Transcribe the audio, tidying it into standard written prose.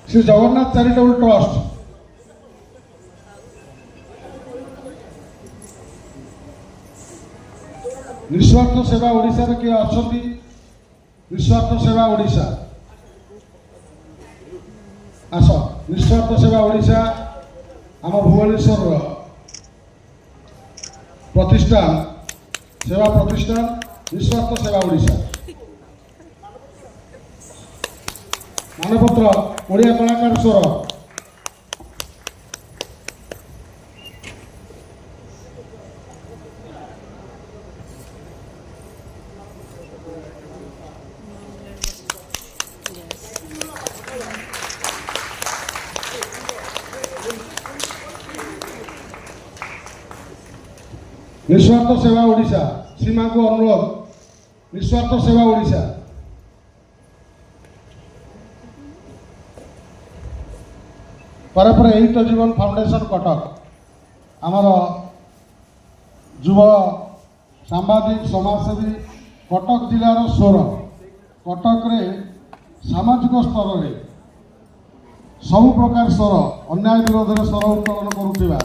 Shri Jagannath charitable trust निस्वार्थ सेवा ओडिशा रे किए अछंती निस्वार्थ सेवा ओडिशा आस निस्वार्थ सेवा ओडिशा आम भुवनेश्वर प्रतिष्ठान सेवा प्रतिष्ठान निस्वार्थ सेवा ओडिशा मानपत्र ओडिया कलाकार स्वर निस्वार्थ सेवा ओडिशा सीमा को अनुरोध निस्वार्थ सेवा ओडिशा पर एहित जीवन फाउंडेशन कटक आमर युव सांबादिक समाजसेवी कटक जिलार स्वर कटक रे सामाजिक स्तर रे सब प्रकार स्वर अन्याय विरोध में स्वर उत्तोलन करुवा